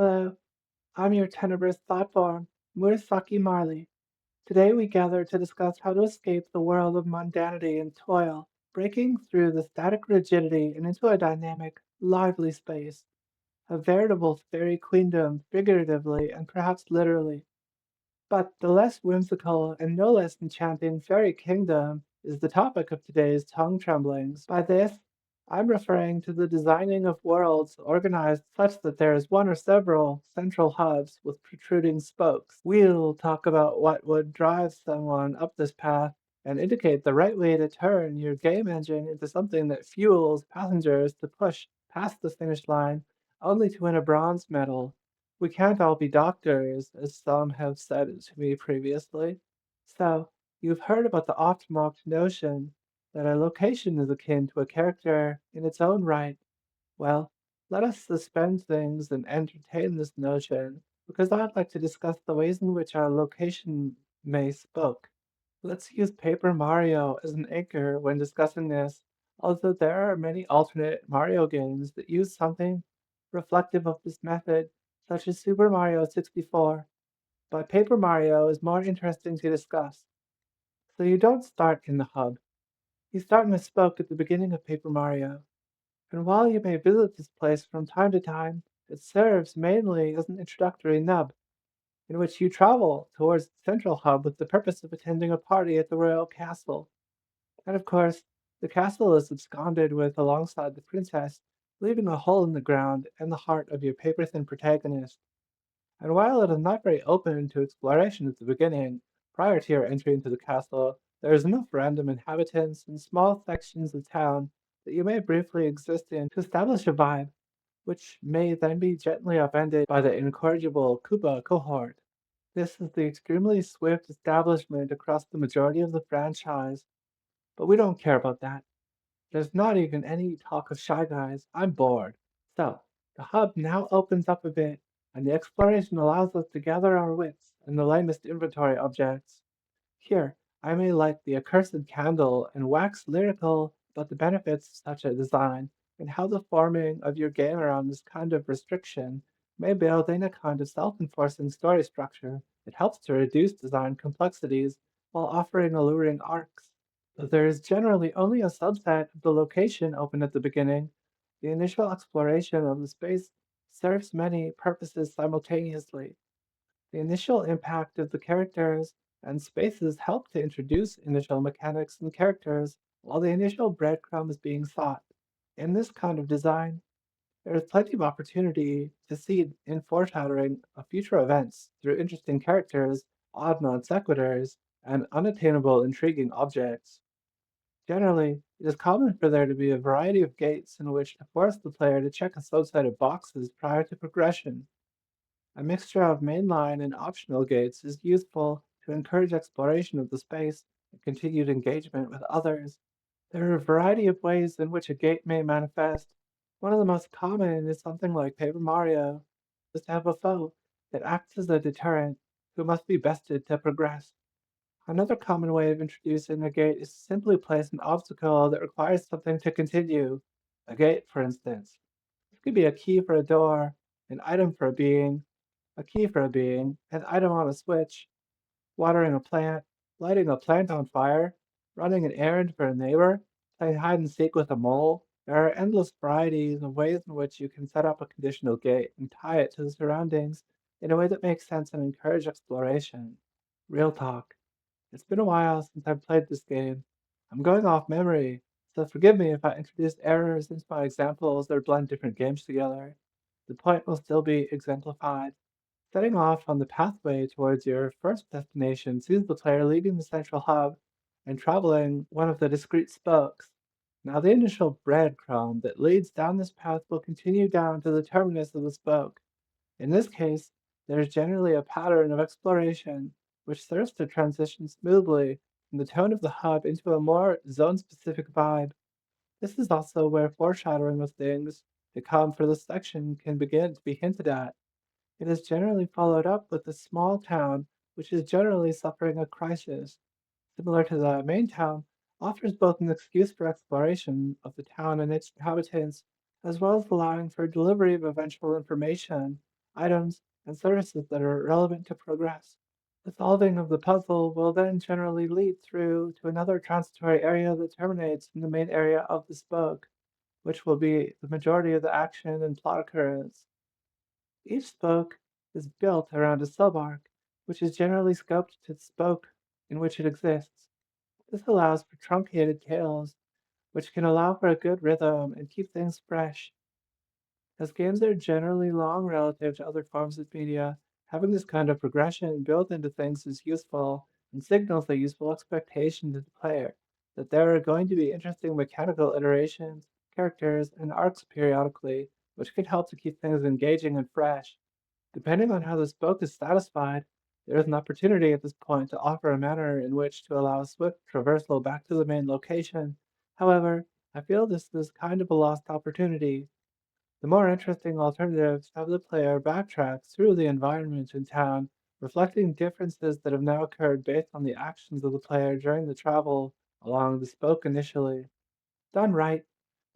Hello, I'm your tenebrous thought form, Murasaki Marley. Today we gather to discuss how to escape the world of mundanity and toil, breaking through the static rigidity and into a dynamic, lively space, a veritable fairy queendom, figuratively and perhaps literally. But the less whimsical and no less enchanting fairy kingdom is the topic of today's tongue tremblings. By this, I'm referring to the designing of worlds organized such that there is one or several central hubs with protruding spokes. We'll talk about what would drive someone up this path and indicate the right way to turn your game engine into something that fuels passengers to push past the finish line only to win a bronze medal. We can't all be doctors, as some have said to me previously. So, you've heard about the oft mocked notion that a location is akin to a character in its own right. Well, let us suspend things and entertain this notion, because I'd like to discuss the ways in which our location may spoke. Let's use Paper Mario as an anchor when discussing this, although there are many alternate Mario games that use something reflective of this method, such as Super Mario 64, but Paper Mario is more interesting to discuss. So you don't start in the hub. You start in a spoke at the beginning of Paper Mario, and while you may visit this place from time to time, it serves mainly as an introductory nub, in which you travel towards the central hub with the purpose of attending a party at the royal castle. And of course, the castle is absconded with alongside the princess, leaving a hole in the ground and the heart of your paper-thin protagonist. And while it is not very open to exploration at the beginning, prior to your entry into the castle, there is enough random inhabitants and small sections of town that you may briefly exist in to establish a vibe, which may then be gently upended by the incorrigible Koopa cohort. This is the extremely swift establishment across the majority of the franchise, but we don't care about that. There's not even any talk of Shy Guys. I'm bored. So, the hub now opens up a bit, and the exploration allows us to gather our wits and the lamest inventory objects. Here, I may light the accursed candle and wax lyrical about the benefits of such a design and how the forming of your game around this kind of restriction may build in a kind of self-enforcing story structure that helps to reduce design complexities while offering alluring arcs. Though there is generally only a subset of the location open at the beginning, the initial exploration of the space serves many purposes simultaneously. The initial impact of the characters and spaces help to introduce initial mechanics and characters while the initial breadcrumb is being sought. In this kind of design, there is plenty of opportunity to seed in foreshadowing of future events through interesting characters, odd non sequiturs, and unattainable intriguing objects. Generally, it is common for there to be a variety of gates in which to force the player to check a subset of boxes prior to progression. A mixture of mainline and optional gates is useful to encourage exploration of the space and continued engagement with others. There are a variety of ways in which a gate may manifest. One of the most common is something like Paper Mario, is to have a foe that acts as a deterrent who must be bested to progress. Another common way of introducing a gate is to simply place an obstacle that requires something to continue. A gate, for instance. This could be a key for a door, an item for a being, a key for a being, an item on a switch, watering a plant, lighting a plant on fire, running an errand for a neighbor, playing hide and seek with a mole. There are endless varieties of ways in which you can set up a conditional gate and tie it to the surroundings in a way that makes sense and encourage exploration. Real talk. It's been a while since I've played this game. I'm going off memory, so forgive me if I introduce errors into my examples or blend different games together. The point will still be exemplified. Setting off on the pathway towards your first destination sees the player leaving the central hub and traveling one of the discrete spokes. Now, the initial breadcrumb that leads down this path will continue down to the terminus of the spoke. In this case, there is generally a pattern of exploration which serves to transition smoothly from the tone of the hub into a more zone-specific vibe. This is also where foreshadowing of things to come for this section can begin to be hinted at. It is generally followed up with a small town which is generally suffering a crisis. Similar to the main town, offers both an excuse for exploration of the town and its inhabitants, as well as allowing for delivery of eventual information items, and services that are relevant to progress. The solving of the puzzle will then generally lead through to another transitory area that terminates in the main area of the spoke, which will be the majority of the action and plot occurrence. Each spoke is built around a sub-arc, which is generally scoped to the spoke in which it exists. This allows for truncated tales, which can allow for a good rhythm and keep things fresh. As games are generally long relative to other forms of media, having this kind of progression built into things is useful and signals a useful expectation to the player that there are going to be interesting mechanical iterations, characters, and arcs periodically, which can help to keep things engaging and fresh. Depending on how the spoke is satisfied, there is an opportunity at this point to offer a manner in which to allow swift traversal back to the main location. However, I feel this is kind of a lost opportunity. The more interesting alternatives have the player backtrack through the environment in town, reflecting differences that have now occurred based on the actions of the player during the travel along the spoke initially. Done right,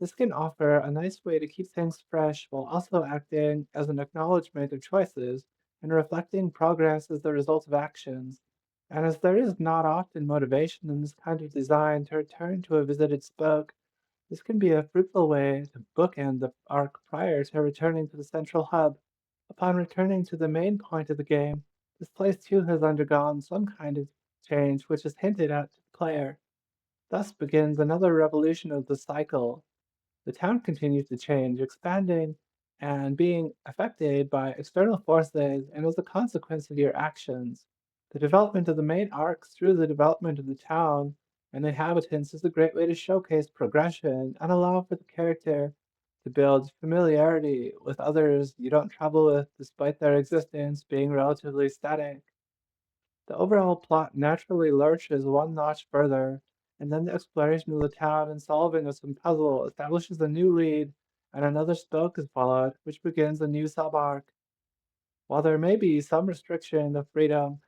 this can offer a nice way to keep things fresh while also acting as an acknowledgement of choices and reflecting progress as the result of actions. And as there is not often motivation in this kind of design to return to a visited spoke, this can be a fruitful way to bookend the arc prior to returning to the central hub. Upon returning to the main point of the game, this place too has undergone some kind of change which is hinted at to the player. Thus begins another revolution of the cycle. The town continues to change, expanding and being affected by external forces and as a consequence of your actions. The development of the main arcs through the development of the town and the inhabitants is a great way to showcase progression and allow for the character to build familiarity with others you don't travel with despite their existence being relatively static. The overall plot naturally lurches one notch further, and then the exploration of the town and solving of some puzzle establishes a new lead, and another spoke is followed, which begins a new sub-arc. While there may be some restriction of freedom,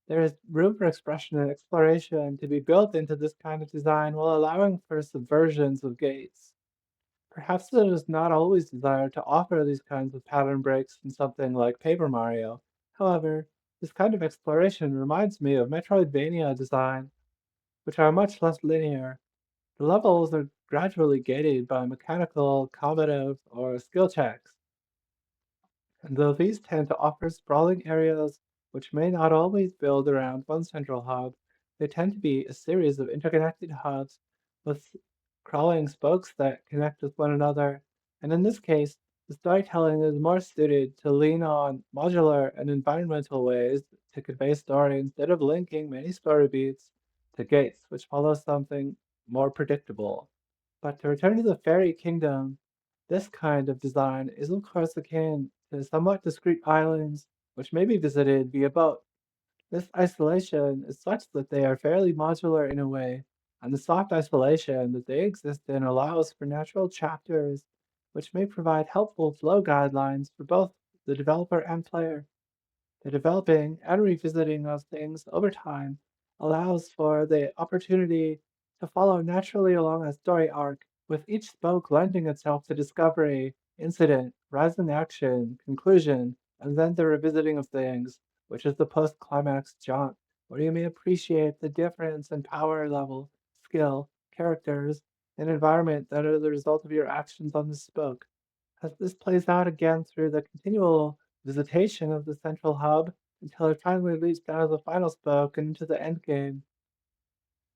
there is room for expression and exploration to be built into this kind of design while allowing for subversions of gates. Perhaps it is not always desired to offer these kinds of pattern breaks in something like Paper Mario. However, this kind of exploration reminds me of Metroidvania design, which are much less linear. The levels are gradually gated by mechanical, combative, or skill checks, and though these tend to offer sprawling areas which may not always build around one central hub, they tend to be a series of interconnected hubs with crawling spokes that connect with one another. And in this case, the storytelling is more suited to lean on modular and environmental ways to convey story instead of linking many story beats to gates, which follow something more predictable. But to return to the fairy kingdom, this kind of design is of course akin to somewhat discrete islands, which may be visited via boat. This isolation is such that they are fairly modular in a way, and the soft isolation that they exist in allows for natural chapters, which may provide helpful flow guidelines for both the developer and player. The developing and revisiting of things over time allows for the opportunity to follow naturally along a story arc, with each spoke lending itself to discovery, incident, rise in action, conclusion, and then the revisiting of things, which is the post climax jaunt, where you may appreciate the difference in power level, skill, characters, and environment that are the result of your actions on the spoke. As this plays out again through the continual visitation of the central hub until it finally leads down to the final spoke and into the end game.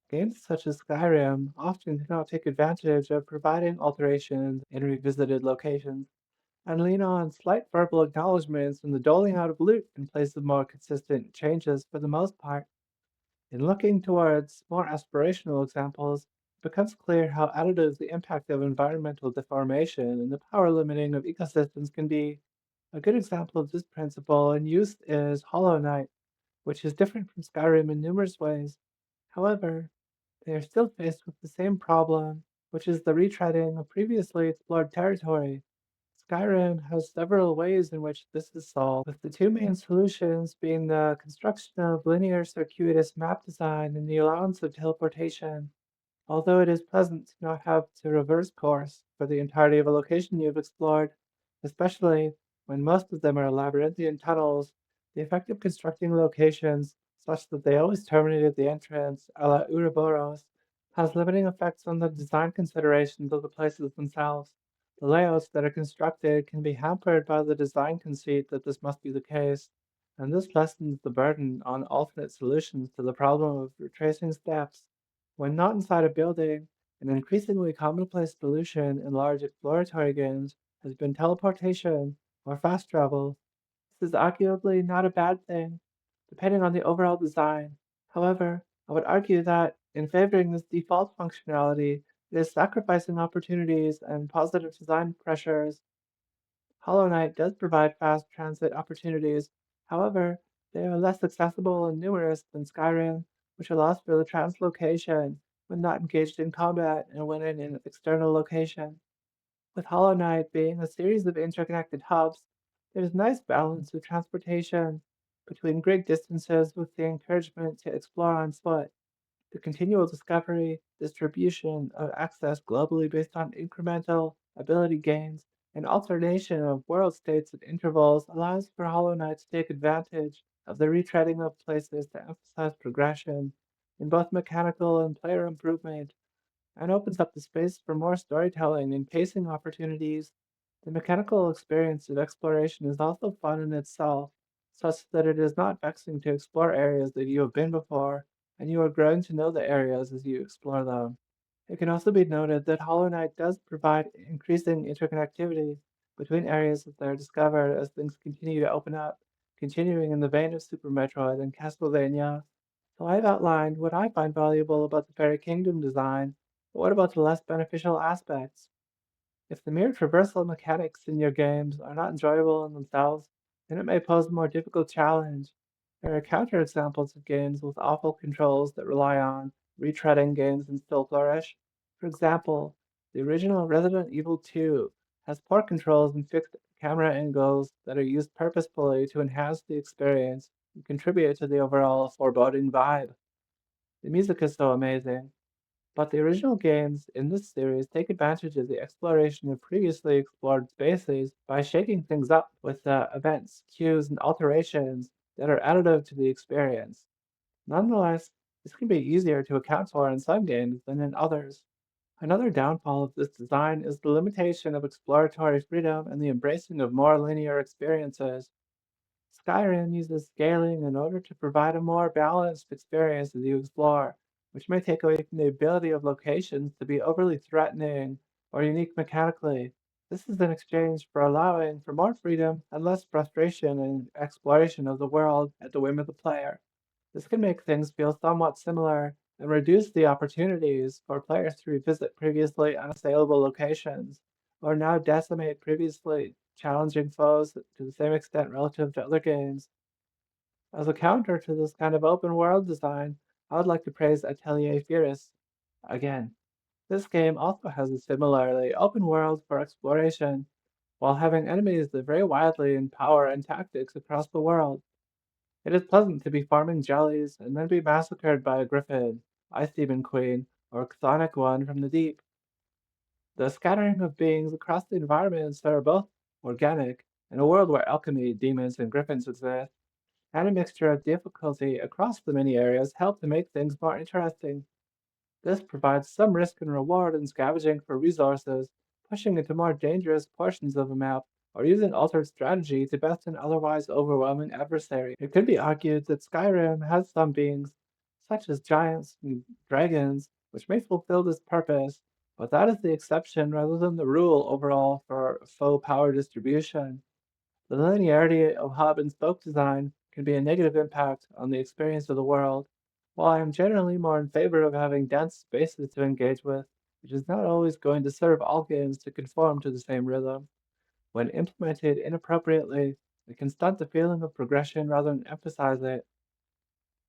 Games such as Skyrim often do not take advantage of providing alterations in revisited locations and lean on slight verbal acknowledgments and the doling out of loot in place of more consistent changes for the most part. In looking towards more aspirational examples, it becomes clear how additive the impact of environmental deformation and the power limiting of ecosystems can be. A good example of this principle in use is Hollow Knight, which is different from Skyrim in numerous ways. However, they are still faced with the same problem, which is the retreading of previously explored territory. Skyrim has several ways in which this is solved, with the two main solutions being the construction of linear circuitous map design and the allowance of teleportation. Although it is pleasant to not have to reverse course for the entirety of a location you've explored, especially When most of them are labyrinthian tunnels, the effect of constructing locations such that they always terminate at the entrance, a la Ouroboros, has limiting effects on the design considerations of the places themselves. The layouts that are constructed can be hampered by the design conceit that this must be the case, and this lessens the burden on alternate solutions to the problem of retracing steps. When not inside a building, an increasingly commonplace solution in large exploratory games has been teleportation or fast travel. This is arguably not a bad thing, depending on the overall design. However, I would argue that in favoring this default functionality, it is sacrificing opportunities and positive design pressures. Hollow Knight does provide fast transit opportunities. However, they are less accessible and numerous than Skyrim, which allows for the translocation when not engaged in combat and when in an external location. With Hollow Knight being a series of interconnected hubs, there's a nice balance of transportation between great distances with the encouragement to explore on foot. The continual discovery, distribution of access globally based on incremental ability gains, and alternation of world states at intervals allows for Hollow Knight to take advantage of the retreading of places to emphasize progression in both mechanical and player improvement, and opens up the space for more storytelling and pacing opportunities. The mechanical experience of exploration is also fun in itself, such that it is not vexing to explore areas that you have been before, and you are growing to know the areas as you explore them. It can also be noted that Hollow Knight does provide increasing interconnectivity between areas that are discovered as things continue to open up, continuing in the vein of Super Metroid and Castlevania. So I've outlined what I find valuable about the Fairy Kingdom design, but what about the less beneficial aspects? If the mere traversal mechanics in your games are not enjoyable in themselves, then it may pose a more difficult challenge. There are counterexamples of games with awful controls that rely on retreading games and still flourish. For example, the original Resident Evil 2 has poor controls and fixed camera angles that are used purposefully to enhance the experience and contribute to the overall foreboding vibe. The music is so amazing, but the original games in this series take advantage of the exploration of previously explored spaces by shaking things up with events, cues, and alterations that are additive to the experience. Nonetheless, this can be easier to account for in some games than in others. Another downfall of this design is the limitation of exploratory freedom and the embracing of more linear experiences. Skyrim uses scaling in order to provide a more balanced experience as you explore, which may take away from the ability of locations to be overly threatening or unique mechanically. This is in exchange for allowing for more freedom and less frustration in exploration of the world at the whim of the player. This can make things feel somewhat similar and reduce the opportunities for players to revisit previously unassailable locations, or now decimate previously challenging foes to the same extent relative to other games. As a counter to this kind of open world design, I would like to praise Atelier Firis. Again, this game also has a similarly open world for exploration, while having enemies that vary widely in power and tactics across the world. It is pleasant to be farming jellies and then be massacred by a griffin, Ice Demon Queen, or Chthonic one from the deep. The scattering of beings across the environments that are both organic, in a world where alchemy, demons, and griffins exist, and a mixture of difficulty across the many areas help to make things more interesting. This provides some risk and reward in scavenging for resources, pushing into more dangerous portions of a map, or using altered strategy to best an otherwise overwhelming adversary. It could be argued that Skyrim has some beings, such as giants and dragons, which may fulfill this purpose, but that is the exception rather than the rule overall for foe power distribution. The linearity of hub and spoke design can be a negative impact on the experience of the world. While I am generally more in favor of having dense spaces to engage with, it is not always going to serve all games to conform to the same rhythm. When implemented inappropriately, it can stunt the feeling of progression rather than emphasize it.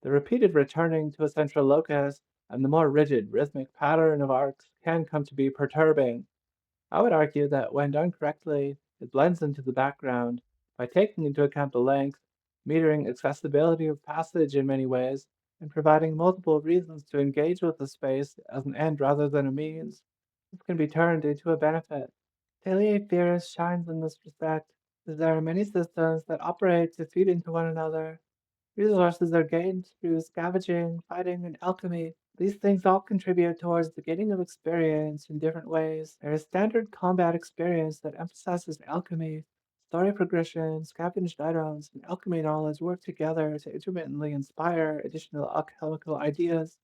The repeated returning to a central locus and the more rigid rhythmic pattern of arcs can come to be perturbing. I would argue that when done correctly, it blends into the background by taking into account the length, metering accessibility of passage in many ways, and providing multiple reasons to engage with the space as an end rather than a means. This can be turned into a benefit. Atelier Firis shines in this respect. There are many systems that operate to feed into one another. Resources are gained through scavenging, fighting, and alchemy. These things all contribute towards the gaining of experience in different ways. There is standard combat experience that emphasizes alchemy. Story progression, scavenged items, and alchemy knowledge work together to intermittently inspire additional alchemical ideas.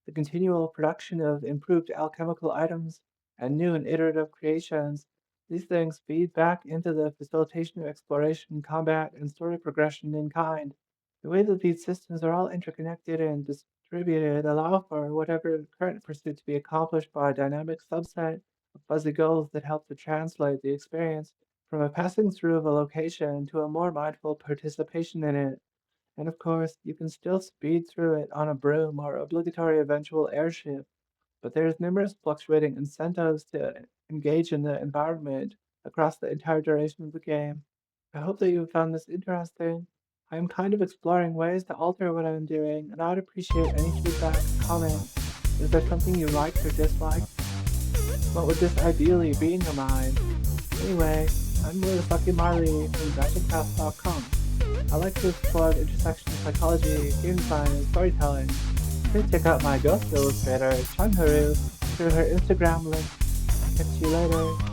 The continual production of improved alchemical items and new and iterative creations. These things feed back into the facilitation of exploration, combat, and story progression in kind. The way that these systems are all interconnected and distributed allow for whatever current pursuit to be accomplished by a dynamic subset of fuzzy goals that help to translate the experience from a passing through of a location to a more mindful participation in it. And of course, you can still speed through it on a broom or obligatory eventual airship, but there's numerous fluctuating incentives to engage in the environment across the entire duration of the game. I hope that you found this interesting. I am kind of exploring ways to alter what I'm doing, and I'd appreciate any feedback and comments. Is there something you liked or disliked? What would this ideally be in your mind? Anyway, I'm Murasaki Marley from DragonCast.com. I like to explore the intersection of psychology, game design, and storytelling. Please check out my ghost illustrator, Chanharu, through her Instagram link. Catch you later.